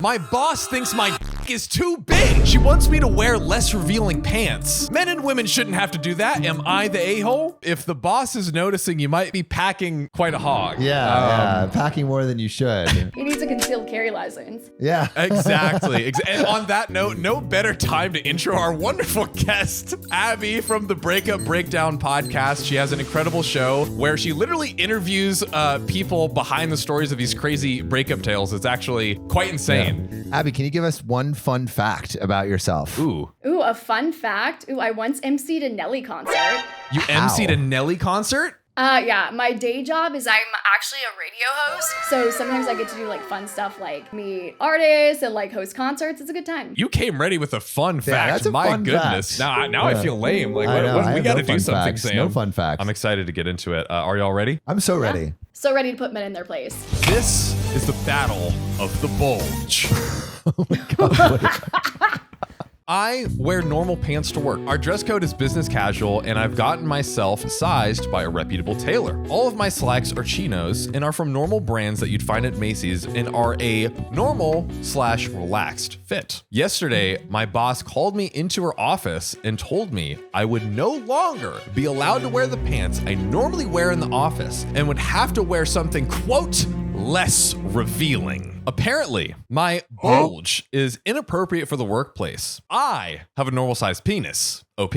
My boss thinks my dick is too big. She wants me to wear less revealing pants. Men and women shouldn't have to do that. Am I the a-hole? If the boss is noticing, you might be packing quite a hog. Yeah, packing more than you should. He needs a concealed carry license. Yeah. Exactly. And on that note, no better time to intro our wonderful guest, Abby from the Breakup Breakdown podcast. She has an incredible show where she literally interviews people behind the stories of these crazy breakup tales. It's actually quite insane. Yeah. Abby, can you give us one fun fact about yourself? Ooh, a fun fact. I once emceed a Nelly concert. You emceed a Nelly concert? Yeah, my day job is I'm actually a radio host. So sometimes I get to do like fun stuff like meet artists and like host concerts. It's a good time. You came ready with a fun fact. That's a My fun goodness. fact. Now I feel lame. Like, we got to do something, Sam. No fun facts. I'm excited to get into it. Are y'all ready? I'm so ready. Yeah. So ready to put men in their place. This is the battle of the bulge. Oh my God. I wear normal pants to work. Our dress code is business casual, and I've gotten myself sized by a reputable tailor. All of my slacks are chinos and are from normal brands that you'd find at Macy's and are a normal/relaxed fit. Yesterday, my boss called me into her office and told me I would no longer be allowed to wear the pants I normally wear in the office and would have to wear something, quote, less revealing. Apparently, my bulge is inappropriate for the workplace. I have a normal sized penis, OP.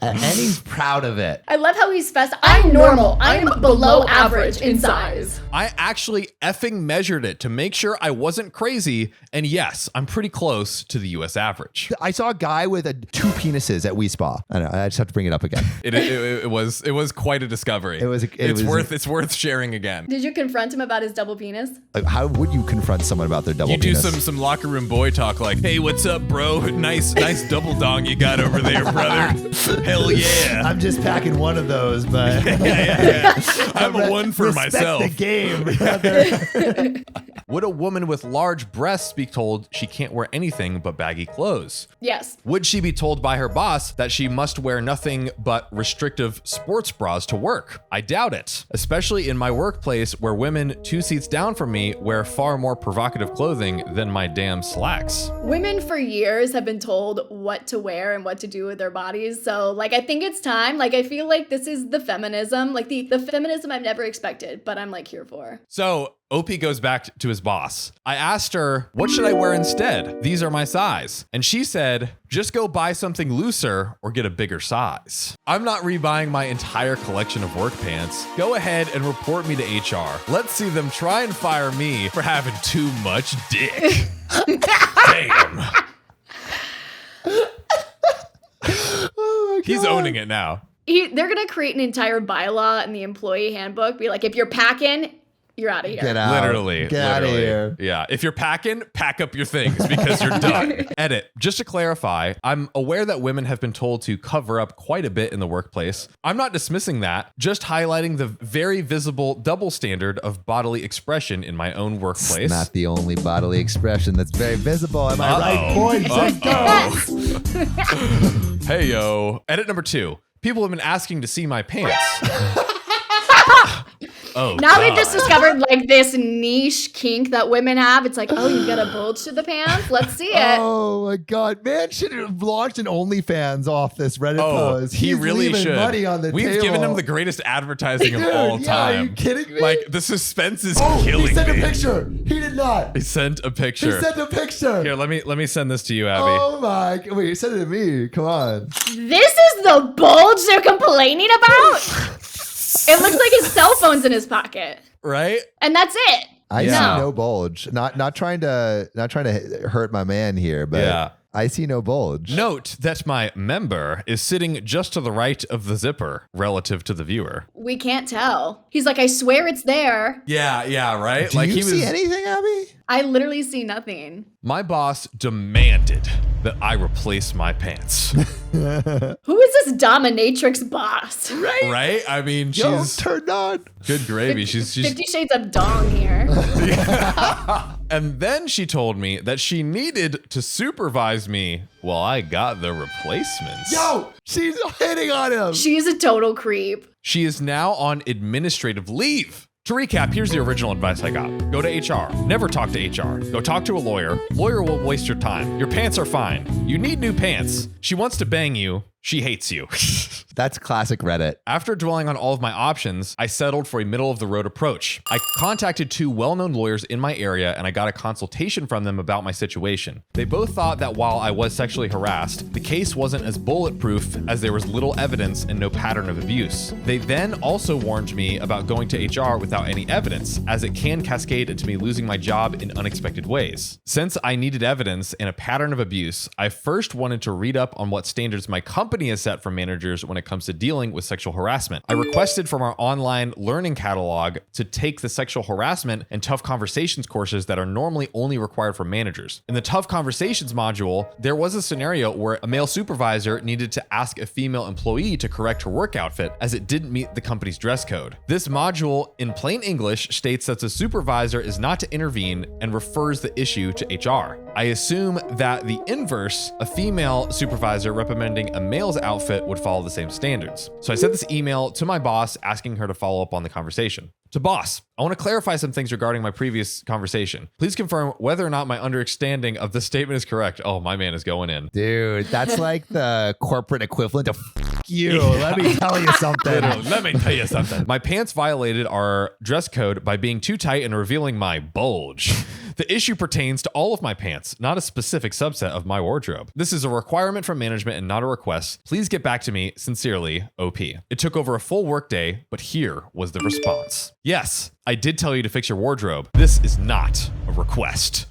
And he's proud of it. I love how he's fast. I'm normal. I'm below average in size. I actually effing measured it to make sure I wasn't crazy. And yes, I'm pretty close to the US average. I saw a guy with two penises at We Spa. I know. I just have to bring it up again. It was quite a discovery. It's worth sharing again. Did you confront him about his double penis? Like, how would you confront someone about their double You do penis? some locker room boy talk like, hey, what's up, bro? Nice double dong you got over there, brother. Hell yeah. I'm just packing one of those, but yeah. I'm a one for respect myself. The game, brother. Would a woman with large breasts be told she can't wear anything but baggy clothes? Yes. Would she be told by her boss that she must wear nothing but restrictive sports bras to work? I doubt it, especially in my workplace where women 2 seats down from me wear far more provocative clothing than my damn slacks. Women for years have been told what to wear and what to do with their bodies. So like, I think it's time. Like, I feel like this is the feminism, like the feminism I've never expected, but I'm like here for. So OP goes back to his boss. I asked her, what should I wear instead? These are my size. And she said, just go buy something looser or get a bigger size. I'm not rebuying my entire collection of work pants. Go ahead and report me to HR. Let's see them try and fire me for having too much dick. Damn. He's owning it now. They're going to create an entire bylaw in the employee handbook. Be like, if you're packing, you're out of here. Get out. Literally. Get out of here. Yeah. If you're packing, pack up your things because you're done. Edit. Just to clarify, I'm aware that women have been told to cover up quite a bit in the workplace. I'm not dismissing that, just highlighting the very visible double standard of bodily expression in my own workplace. It's not the only bodily expression that's very visible. Am I right, boys and girls? Hey, yo. Edit number 2. People have been asking to see my pants. Oh, now God. they've just discovered like this niche kink that women have. It's like, oh, you've got a bulge to the pants. Let's see it. Oh my God, man should have launched an OnlyFans off this Reddit post. He He's really leaving should. money on the We've table. given him the greatest advertising of Dude, all yeah, time. are you kidding me? Like, the suspense is Oh, killing me. he sent a picture. He did not. He sent a picture. He sent a picture. Here, let me send this to you, Abby. Oh my! Wait, you sent it to me. Come on. This is the bulge they're complaining about? It looks like his cell phone's in his pocket. Right? And that's it. I see no bulge. Not trying to hurt my man here, but Yeah. I see no bulge. Note that my member is sitting just to the right of the zipper relative to the viewer. We can't tell. He's like, I swear it's there. Yeah, right? Do you see anything, Abby? I literally see nothing. My boss demanded that I replace my pants. Who is this dominatrix boss? Right? I mean, Yo, she's turned on. good gravy. She's 50 Shades of Dong here. And then she told me that she needed to supervise me while I got the replacements. Yo, she's hitting on him. She's a total creep. She is now on administrative leave To recap, here's the original advice I got. Go to HR. Never talk to HR. Go talk to a lawyer. Lawyer will waste your time. Your pants are fine. You need new pants. She wants to bang you. She hates you. That's classic Reddit. After dwelling on all of my options, I settled for a middle-of-the-road approach. I contacted 2 well-known lawyers in my area and I got a consultation from them about my situation. They both thought that while I was sexually harassed, the case wasn't as bulletproof as there was little evidence and no pattern of abuse. They then also warned me about going to HR without any evidence, as it can cascade into me losing my job in unexpected ways. Since I needed evidence and a pattern of abuse, I first wanted to read up on what standards my company has set for managers when it comes to dealing with sexual harassment. I requested from our online learning catalog to take the sexual harassment and tough conversations courses that are normally only required for managers. In the tough conversations module, there was a scenario where a male supervisor needed to ask a female employee to correct her work outfit as it didn't meet the company's dress code. This module, in plain English, states that the supervisor is not to intervene and refers the issue to HR. I assume that the inverse, a female supervisor recommending a male's outfit, would follow the same standards. So I sent this email to my boss asking her to follow up on the conversation. To boss, I want to clarify some things regarding my previous conversation. Please confirm whether or not my understanding of this statement is correct. Oh, my man is going in. Dude, that's like the corporate equivalent of f you. Let me tell you something. Let me tell you something. My pants violated our dress code by being too tight and revealing my bulge. The issue pertains to all of my pants, not a specific subset of my wardrobe. This is a requirement from management and not a request. Please get back to me. Sincerely, OP. It took over a full workday, but here was the response. Yes, I did tell you to fix your wardrobe. This is not a request.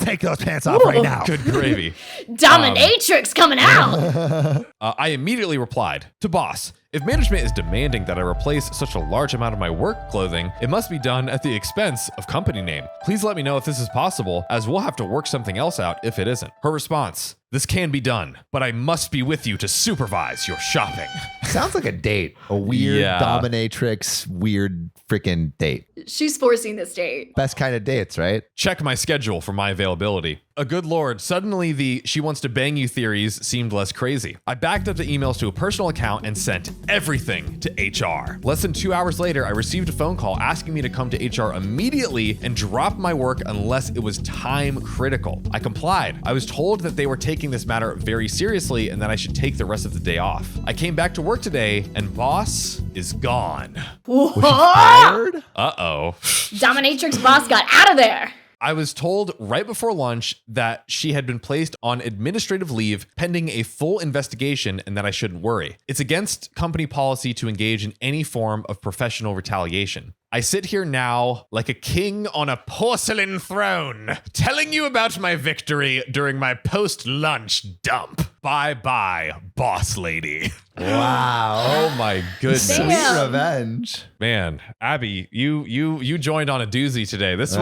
Take those pants off right now. Good gravy. Dominatrix coming out. I immediately replied to boss. If management is demanding that I replace such a large amount of my work clothing, it must be done at the expense of company name. Please let me know if this is possible, as we'll have to work something else out if it isn't. Her response: this can be done, but I must be with you to supervise your shopping. Sounds like a date. A weird dominatrix, weird freaking date. She's forcing this date. Best kind of dates, right? Check my schedule for my availability. A good lord, suddenly the she wants to bang you theories seemed less crazy. I backed up the emails to a personal account and sent everything to HR. Less than 2 hours later, I received a phone call asking me to come to HR immediately and drop my work unless it was time critical. I complied. I was told that they were taking this matter very seriously and that I should take the rest of the day off. I came back to work today and boss is gone. Whoa. Fired? Uh-oh. Dominatrix boss got out of there. I was told right before lunch that she had been placed on administrative leave pending a full investigation and that I shouldn't worry. It's against company policy to engage in any form of professional retaliation. I sit here now like a king on a porcelain throne, telling you about my victory during my post-lunch dump. Bye-bye, boss lady. Wow. Oh my goodness. Damn. Sweet revenge. Man, Abby, you joined on a doozy today. This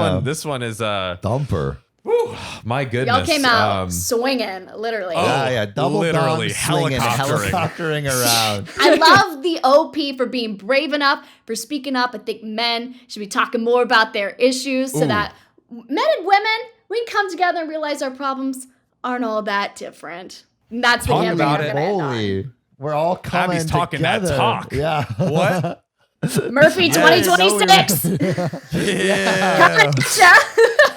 one is Thumper. whew, my goodness. Y'all came out swinging, literally. Oh, Yeah, double literally dom, swinging, helicoptering. helicoptering around. I love the OP for being brave enough, for speaking up. I think men should be talking more about their issues so that men and women, we can come together and realize our problems aren't all that different. And that's the Talk hammer about I'm it. gonna end on. Holy. We're all coming Abby's talking that together. talk. Yeah. What? Murphy 2026. Yeah.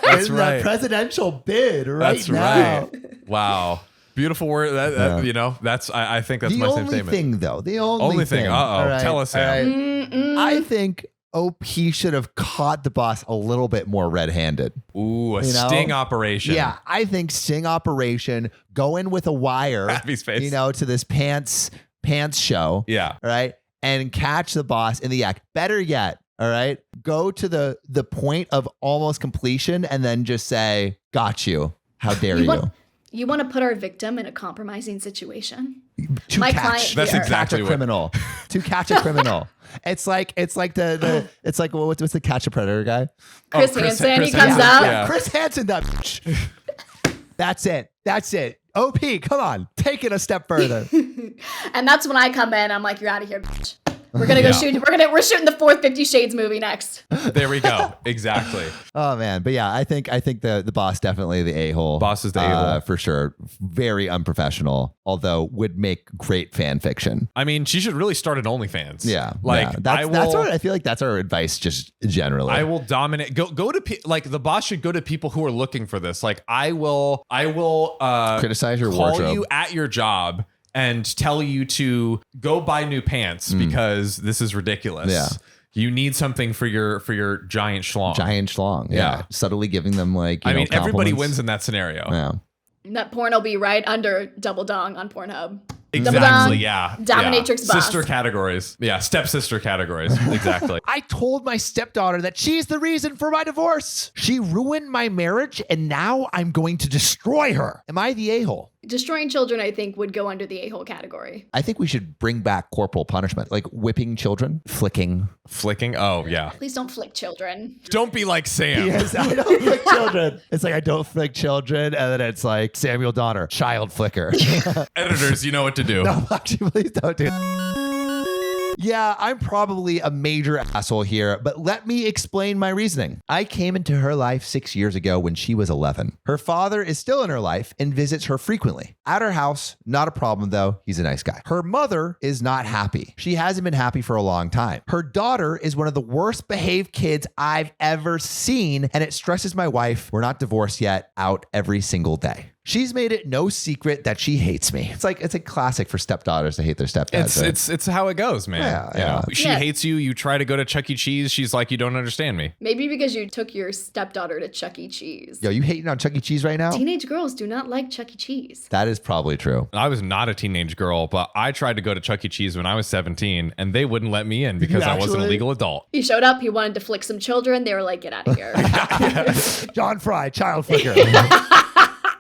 That's In right. the presidential bid right That's now. right. Wow. Beautiful word. You know, that's I think that's The my same only statement. thing, though, the only thing. Uh-oh. All right, Tell us, all Sam. right. I think OP should have caught the boss a little bit more red-handed. Ooh, a You know? sting operation. Yeah, I think sting operation, go in with a wire, Abby's face. to this pants show. Yeah. All right. And catch the boss in the act. Better yet, all right, go to the point of almost completion and then just say, got you. How dare you? You want to put our victim in a compromising situation? To My catch, client- That's to exactly catch a what- criminal. To catch a criminal. It's like what's the Catch a Predator guy? Chris Hansen, he comes Hansen. out. Yeah. Chris Hansen. That's it. OP, come on, take it a step further. And that's when I come in. I'm like, you're out of here, bitch. We're gonna go shoot. We're shooting the fourth 50 Shades movie next. There we go. Exactly. Oh man, but yeah, I think the boss definitely the a-hole. Boss is the a-hole for sure. Very unprofessional, although would make great fan fiction. I mean, she should really start an OnlyFans. Yeah, like yeah. That's what I feel like. That's our advice, just generally. I will dominate. Go to like the boss should go to people who are looking for this. Like I will criticize your call wardrobe. you at your job and tell you to go buy new pants because this is ridiculous. Yeah. You need something for your giant schlong. Giant schlong. Yeah. Subtly giving them like, I mean, everybody compliments. wins in that scenario. Yeah. And that porn will be right under Double Dong on Pornhub. Exactly. Yeah. Dominatrix boss. Sister categories. Yeah. Stepsister categories. Exactly. I told my stepdaughter that she's the reason for my divorce. She ruined my marriage and now I'm going to destroy her. Am I the a-hole? Destroying children, I think, would go under the a-hole category. I think we should bring back corporal punishment, like whipping children, flicking. Flicking. Oh, yeah. Please don't flick children. Don't be like Sam. Yes, I don't flick children. It's like I don't flick children, and then it's like Samuel Donner, child flicker. Editors, you know what to do. No, actually, please don't do it. Yeah, I'm probably a major asshole here, but let me explain my reasoning. I came into her life 6 years ago when she was 11. Her father is still in her life and visits her frequently. At her house, not a problem though. He's a nice guy. Her mother is not happy. She hasn't been happy for a long time. Her daughter is one of the worst behaved kids I've ever seen, and it stresses my wife, we're not divorced yet, out every single day. She's made it no secret that she hates me. It's a classic for stepdaughters to hate their stepdads. It's how it goes, man. Yeah, You know, yeah. she hates you. You try to go to Chuck E. Cheese. She's like, you don't understand me. Maybe because you took your stepdaughter to Chuck E. Cheese. Yo, you hating on Chuck E. Cheese right now? Teenage girls do not like Chuck E. Cheese. That is probably true. I was not a teenage girl, but I tried to go to Chuck E. Cheese when I was 17, and they wouldn't let me in because I wasn't a legal adult. He showed up. He wanted to flick some children. They were like, get out of here. John Fry, child flicker.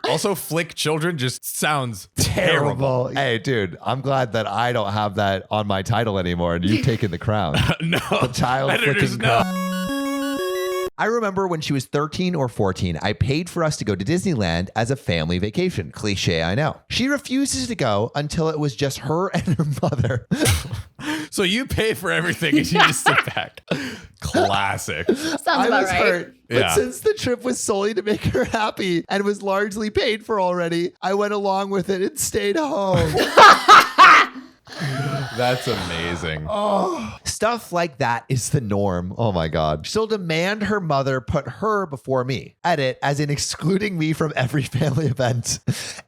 Also, flick children just sounds terrible. Hey, dude, I'm glad that I don't have that on my title anymore, and you've taken the crown. No. The child Editors, flicking no. crown. I remember when she was 13 or 14, I paid for us to go to Disneyland as a family vacation. Cliche, I know. She refuses to go until it was just her and her mother. So you pay for everything and you just sit back. Classic. Sounds I about was right. hurt. But Yeah. since the trip was solely to make her happy and was largely paid for already, I went along with it and stayed home. That's amazing. Oh, stuff like that is the norm. Oh my God. She'll demand her mother put her before me. Edit, as in excluding me from every family event.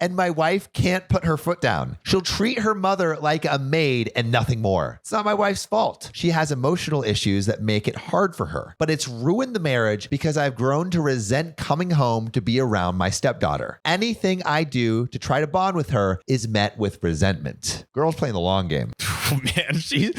And my wife can't put her foot down. She'll treat her mother like a maid and nothing more. It's not my wife's fault. She has emotional issues that make it hard for her. But it's ruined the marriage because I've grown to resent coming home to be around my stepdaughter. Anything I do to try to bond with her is met with resentment. Girl's playing the long game. Oh, man, she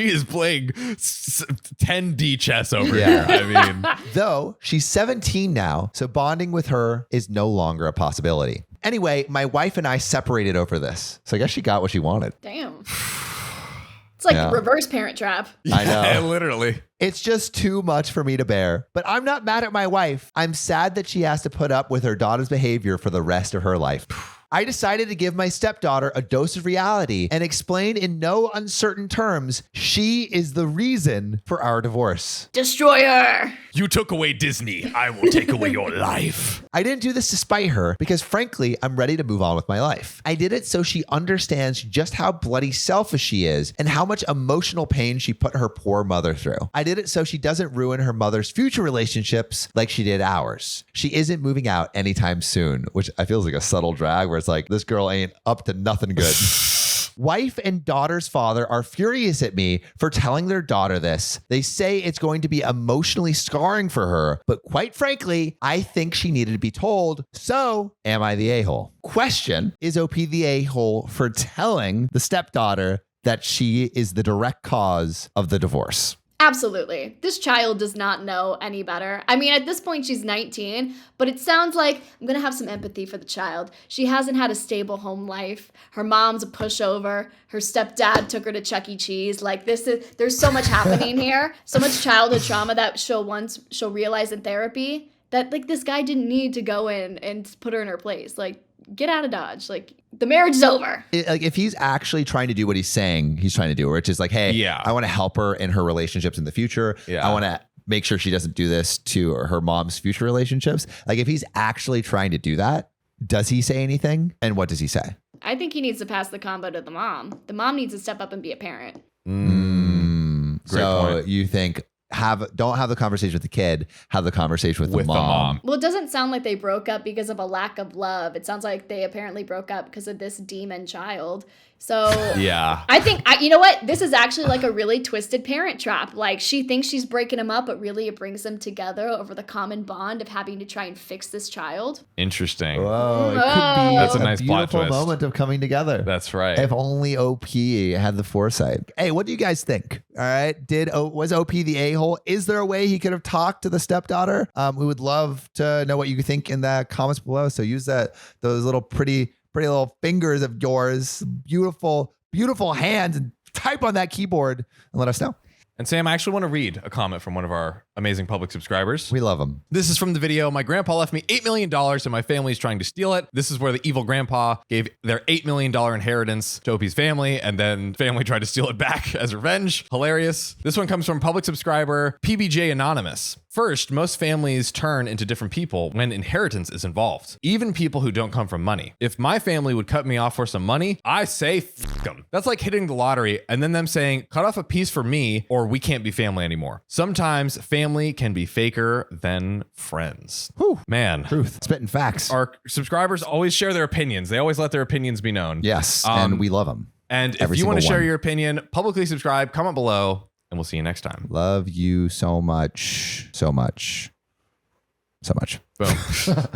is playing 10D chess over Yeah. here. I mean, Though she's 17 now, so bonding with her is no longer a possibility. Anyway, my wife and I separated over this. So I guess she got what she wanted. Damn. It's like Yeah. the reverse Parent Trap. I know. yeah, literally. It's just too much for me to bear. But I'm not mad at my wife. I'm sad that she has to put up with her daughter's behavior for the rest of her life. I decided to give my stepdaughter a dose of reality and explain in no uncertain terms she is the reason for our divorce. Destroy her. You took away Disney. I will take away your life. I didn't do this to spite her because frankly, I'm ready to move on with my life. I did it so she understands just how bloody selfish she is and how much emotional pain she put her poor mother through. I did it so she doesn't ruin her mother's future relationships like she did ours. She isn't moving out anytime soon, which I feel is like a subtle drag where it's like, this girl ain't up to nothing good. Wife and daughter's father are furious at me for telling their daughter this. They say it's going to be emotionally scarring for her, but quite frankly, I think she needed to be told. So, am I the a-hole? Question, is OP the a-hole for telling the stepdaughter that she is the direct cause of the divorce? Absolutely. This child does not know any better. I mean, at this point, she's 19, but it sounds like I'm going to have some empathy for the child. She hasn't had a stable home life. Her mom's a pushover. Her stepdad took her to Chuck E. Cheese. Like, there's so much happening here. So much childhood trauma that she'll realize in therapy that, like, this guy didn't need to go in and put her in her place. Like, get out of Dodge. Like, the marriage is over. Like, if he's actually trying to do what he's saying he's trying to do, which is like, hey, I want to help her in her relationships in the future. I want to make sure she doesn't do this to her mom's future relationships. Like, if he's actually trying to do that, does he say anything? And what does he say? I think he needs to pass the combo to the mom. The mom needs to step up and be a parent. So point. you think don't have the conversation with the kid, have the conversation with the mom. Well, it doesn't sound like they broke up because of a lack of love. It sounds like they apparently broke up because of this demon child. So yeah, I think, you know what? This is actually like a really twisted parent trap. Like, she thinks she's breaking them up, but really it brings them together over the common bond of having to try and fix this child. Interesting. Whoa, it could be That's a nice plot beautiful twist. moment of coming together. That's right. If only OP had the foresight. Hey, what do you guys think? All right. Was OP the a-hole? Is there a way he could have talked to the stepdaughter? We would love to know what you think in the comments below. So use those little pretty little fingers of yours, beautiful hands, and type on that keyboard and let us know. And Sam, I actually want to read a comment from one of our amazing public subscribers. We love them. This is from the video. My grandpa left me $8 million and my family is trying to steal it. This is where the evil grandpa gave their $8 million inheritance to Opie's family, and then family tried to steal it back as revenge. Hilarious. This one comes from public subscriber PBJ Anonymous. First, most families turn into different people when inheritance is involved, even people who don't come from money. If my family would cut me off for some money, I say fuck them. That's like hitting the lottery and then them saying, cut off a piece for me or we can't be family anymore. Sometimes family can be faker than friends. Whew. Man. Truth. Spitting facts. Our subscribers always share their opinions. They always let their opinions be known. Yes, and we love them. And if Every you want to single share one. your opinion, publicly subscribe, comment below, and we'll see you next time. Love you so much. So much. So much. Boom.